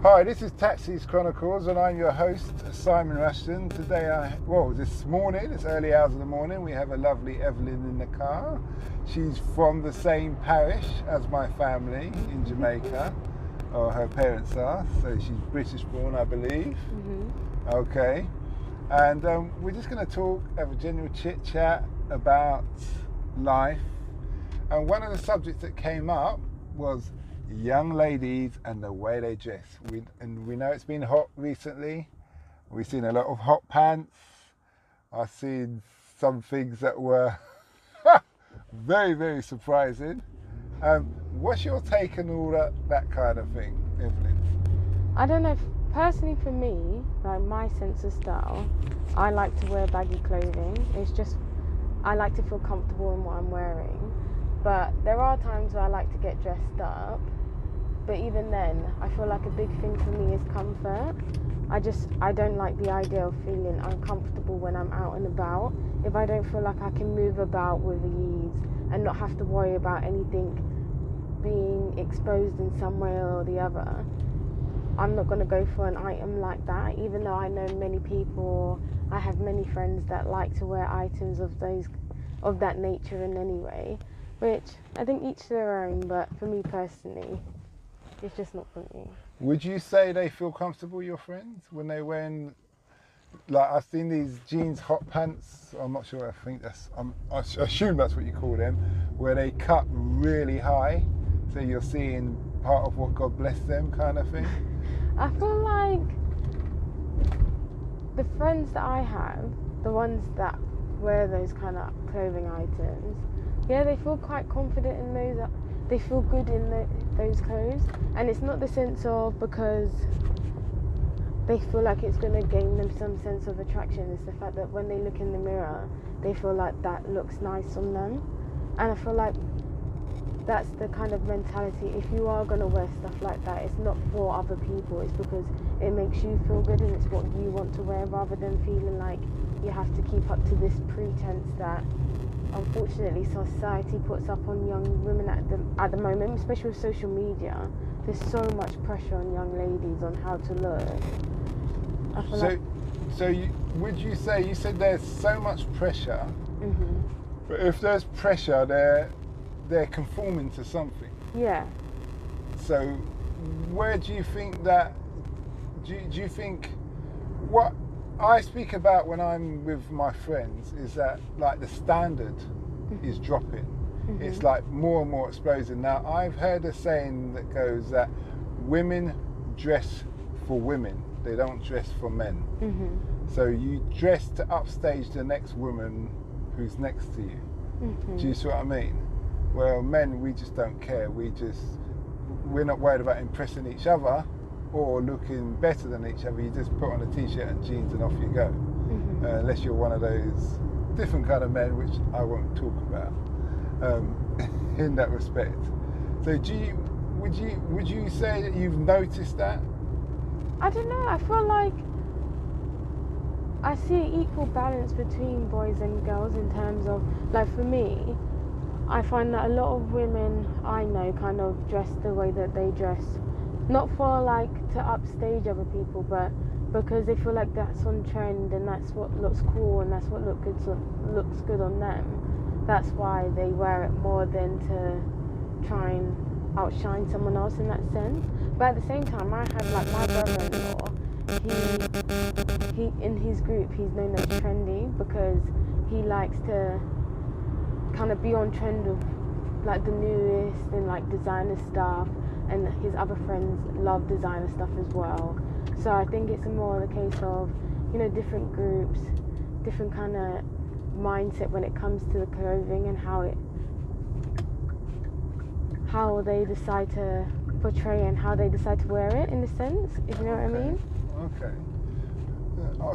Hi, this is Chronicles, and I'm your host, Simon Rushton. Today, this morning, it's early hours of the morning, we have a lovely Evelyn in the car. She's from the same parish as my family in Jamaica, or her parents are, so she's British born, I believe. Mm-hmm. Okay, and we're just going to talk, have a general chit chat about life. And one of the subjects that came up was young ladies and the way they dress. We know it's been hot recently. We've seen a lot of hot pants. I've seen some things that were very, very surprising. What's your take on all that kind of thing, Evelyn? I don't know. Personally, for me, like my sense of style, I like to wear baggy clothing. It's just, I like to feel comfortable in what I'm wearing. But there are times where I like to get dressed up. But even then, I feel like a big thing for me is comfort. I don't like the idea of feeling uncomfortable when I'm out and about. If I don't feel like I can move about with ease and not have to worry about anything being exposed in some way or the other, I'm not going to go for an item like that, even though I know many people, I have many friends that like to wear items of that nature in any way, which I think each to their own, but for me personally, it's just not for me. Would you say they feel comfortable, your friends, when they're wearing, like I've seen these jeans hot pants, I'm not sure, I assume that's what you call them, where they cut really high, so you're seeing part of what God bless them kind of thing? I feel like the friends that I have, the ones that wear those kind of clothing items, yeah, they feel quite confident in those. They feel good in those clothes, and it's not the sense of because they feel like it's going to gain them some sense of attraction. It's the fact that when they look in the mirror, they feel like that looks nice on them, and I feel like that's the kind of mentality. If you are going to wear stuff like that, it's not for other people, it's because it makes you feel good and it's what you want to wear, rather than feeling like you have to keep up to this pretense that unfortunately society puts up on young women at the moment, especially with social media. There's so much pressure on young ladies on how to look. Would you say, you said there's so much pressure, mm-hmm. but if there's pressure, they're conforming to something. Yeah. So where do you think that, do you think, what I speak about when I'm with my friends is that like the standard is dropping. Mm-hmm. It's like more and more exposing. Now I've heard a saying that goes that women dress for women, they don't dress for men. Mm-hmm. So you dress to upstage the next woman who's next to you. Mm-hmm. Do you see what I mean? Well, men, we just don't care. We're not worried about impressing each other or looking better than each other. You just put on a t-shirt and jeans and off you go. Mm-hmm. Unless you're one of those different kind of men, which I won't talk about in that respect. So would you say that you've noticed that? I don't know, I feel like I see equal balance between boys and girls in terms of, like for me, I find that a lot of women I know kind of dress the way that they dress, not for like to upstage other people, but because they feel like that's on trend and that's what looks cool and that's what looks good on them. That's why they wear it more than to try and outshine someone else in that sense. But at the same time, I had like my brother-in-law, he in his group, he's known as trendy because he likes to kind of be on trend of like the newest and like designer stuff, and his other friends love designer stuff as well. So I think it's more the case of, you know, different groups, different kind of mindset when it comes to the clothing and how they decide to portray and how they decide to wear it, in a sense, if you know what I mean. Okay.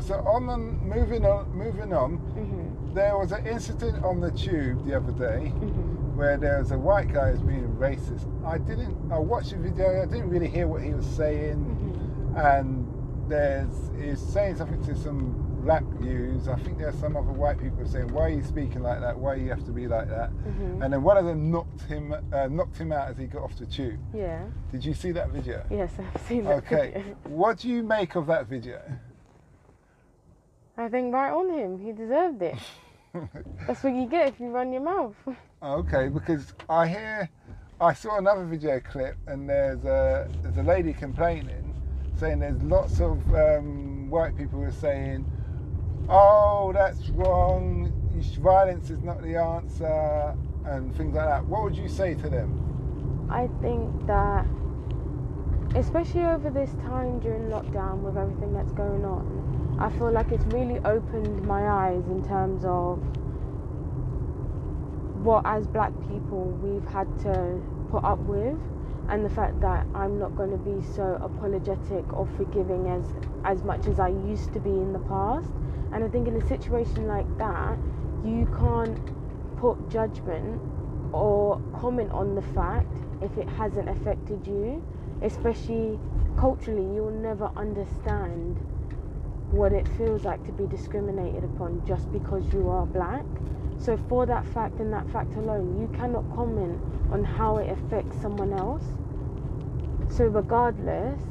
So moving on, mm-hmm. There was an incident on the tube the other day, mm-hmm. where there was a white guy who's being racist. I watched the video, I didn't really hear what he was saying, mm-hmm. and he's saying something to some black youths. I think there are some other white people saying, "Why are you speaking like that? Why you have to be like that?" Mm-hmm. And then one of them knocked him out as he got off the tube. Yeah. Did you see that video? Yes, I've seen that video. What do you make of that video? I think right on him. He deserved it. That's what you get if you run your mouth. Okay, because I saw another video clip, and there's a lady complaining, saying there's lots of white people who are saying, "Oh, that's wrong. Violence is not the answer," and things like that. What would you say to them? I think that, especially over this time during lockdown with everything that's going on, I feel like it's really opened my eyes in terms of what, as black people, we've had to put up with, and the fact that I'm not going to be so apologetic or forgiving as much as I used to be in the past. And I think in a situation like that, you can't put judgment or comment on the fact if it hasn't affected you, especially culturally. You'll never understand what it feels like to be discriminated upon just because you are black. So for that fact and that fact alone, you cannot comment on how it affects someone else. So regardless,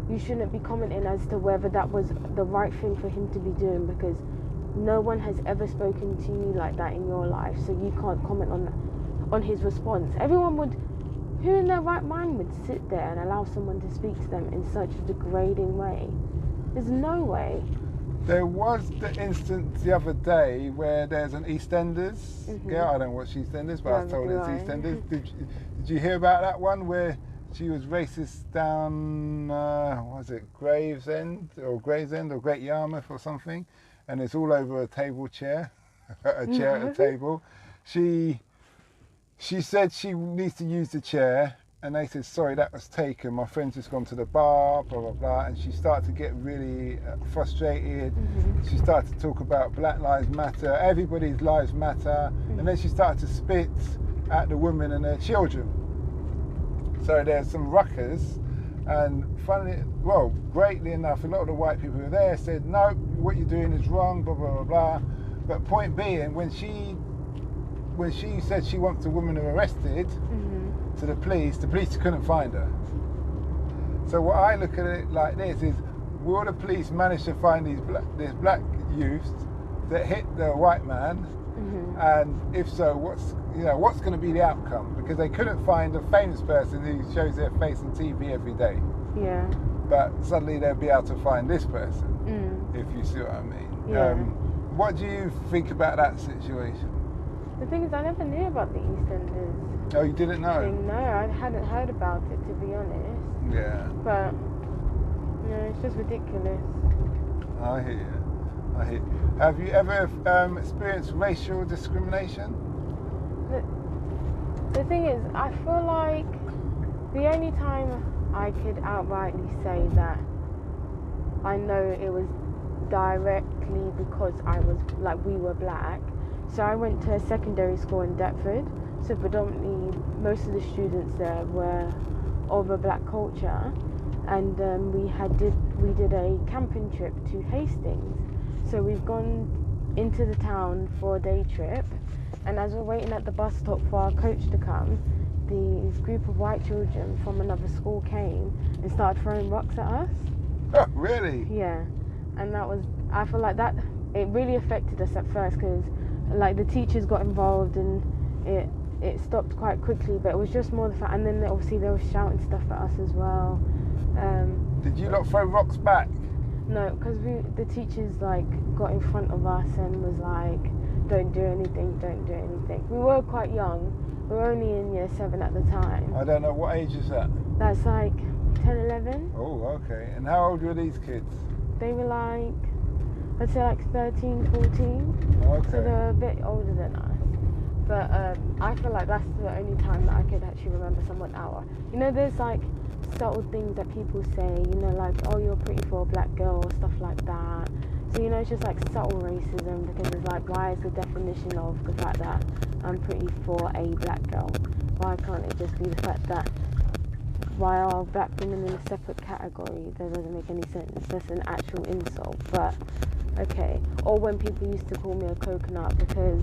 you shouldn't be commenting as to whether that was the right thing for him to be doing, because no one has ever spoken to you like that in your life, so you can't comment on his response. Everyone would, who in their right mind would sit there and allow someone to speak to them in such a degrading way? There's no way. There was the instance the other day where there's an EastEnders girl. I don't watch EastEnders, but I was told it's EastEnders. Did you hear about that one where she was racist down, was it Gravesend or Great Yarmouth or something? And it's all over a table chair, a chair at a table. She said she needs to use the chair, and they said, "Sorry, that was taken. My friend's just gone to the bar, blah, blah, blah." And she started to get really frustrated. She started to talk about Black Lives Matter, everybody's lives matter. And then she started to spit at the women and their children. So there's some ruckus. And greatly enough, a lot of the white people who were there said, "No, what you're doing is wrong, blah, blah, blah, blah." But point being, when she said she wants the woman arrested to the police couldn't find her. So what I look at it like this is, will the police manage to find these black youths that hit the white man? And if so, what's going to be the outcome? Because they couldn't find a famous person who shows their face on TV every day. Yeah. But suddenly they'll be able to find this person, if you see what I mean. Yeah. What do you think about that situation? The thing is, I never knew about the EastEnders. Oh, you didn't know? No, I hadn't heard about it, to be honest. Yeah. But, it's just ridiculous. I hear you. Have you ever experienced racial discrimination? The thing is, I feel like the only time I could outrightly say that I know it was directly because we were black. So I went to a secondary school in Deptford. So predominantly, most of the students there were of a black culture, and we did a camping trip to Hastings. So we've gone into the town for a day trip, and as we're waiting at the bus stop for our coach to come, this group of white children from another school came and started throwing rocks at us. Oh, really? Yeah, and I feel like that, it really affected us at first, because the teachers got involved and it stopped quite quickly, but it was just more the fact, and then obviously they were shouting stuff at us as well. Did you not throw rocks back? No, because the teachers got in front of us and was like, don't do anything. We were quite young. We were only in year 7 at the time. I don't know, what age is that? That's 10, 11. Oh, okay. And how old were these kids? They were I'd say 13, 14. Okay. So they were a bit older than us. But I feel like that's the only time that I could actually remember someone out. There's subtle things that people say, oh, you're pretty for a black girl, or stuff like that. So, it's just subtle racism, because it's why is the definition of the fact that I'm pretty for a black girl? Why can't it just be the fact that why are black women in a separate category? That doesn't make any sense. That's an actual insult. But okay. Or when people used to call me a coconut because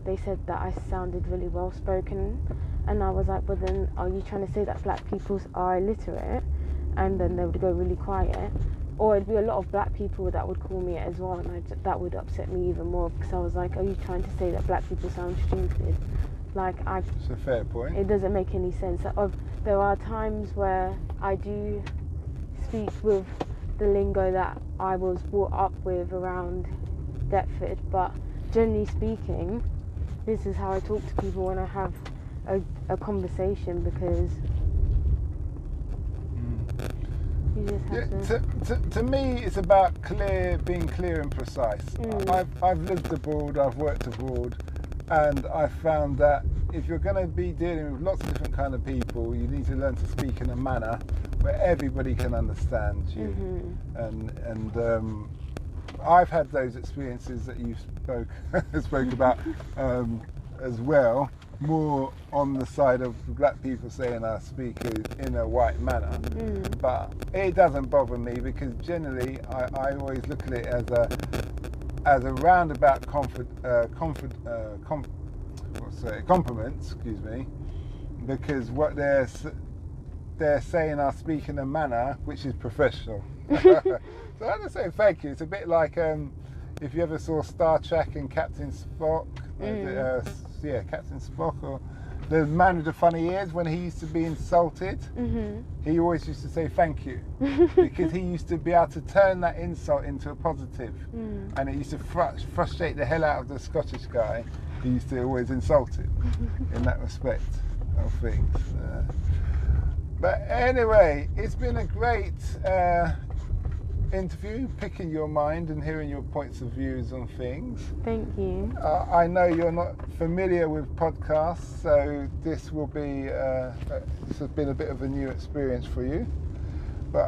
they said that I sounded really well spoken, and I was like, but then are you trying to say that black people are illiterate? And then they would go really quiet. Or it'd be a lot of black people that would call me it as well, and that would upset me even more, because I was like, are you trying to say that black people sound stupid? Like, It's a fair point. it doesn't make any sense. There are times where I do speak with the lingo that I was brought up with around Deptford, but generally speaking, this is how I talk to people when I have a conversation, because you just have to me, it's about being clear and precise. I've lived abroad, I've worked abroad, and I found that if you're going to be dealing with lots of different kind of people, you need to learn to speak in a manner where everybody can understand you. And I've had those experiences that you spoke about as well, more on the side of black people saying I speak in a white manner, but it doesn't bother me, because generally I always look at it as a roundabout compliments, excuse me, because what they're saying I speak in a manner which is professional. So I just say thank you. It's a bit like if you ever saw Star Trek and Captain Spock, Captain Spock, or the man with the funny ears, when he used to be insulted, he always used to say thank you, because he used to be able to turn that insult into a positive, and it used to frustrate the hell out of the Scottish guy. He used to always insult him in that respect of things. But anyway, it's been a great interview, picking your mind and hearing your points of views on things. Thank you. I know you're not familiar with podcasts, so this will be this has been a bit of a new experience for you, but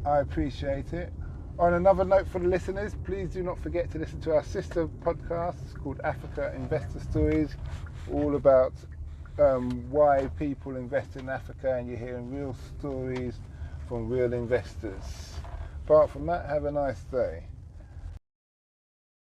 I appreciate it. On another note for the listeners, please do not forget to listen to our sister podcast called Africa Investor Stories, all about why people invest in Africa, and you're hearing real stories from real investors. Apart from that, have a nice day.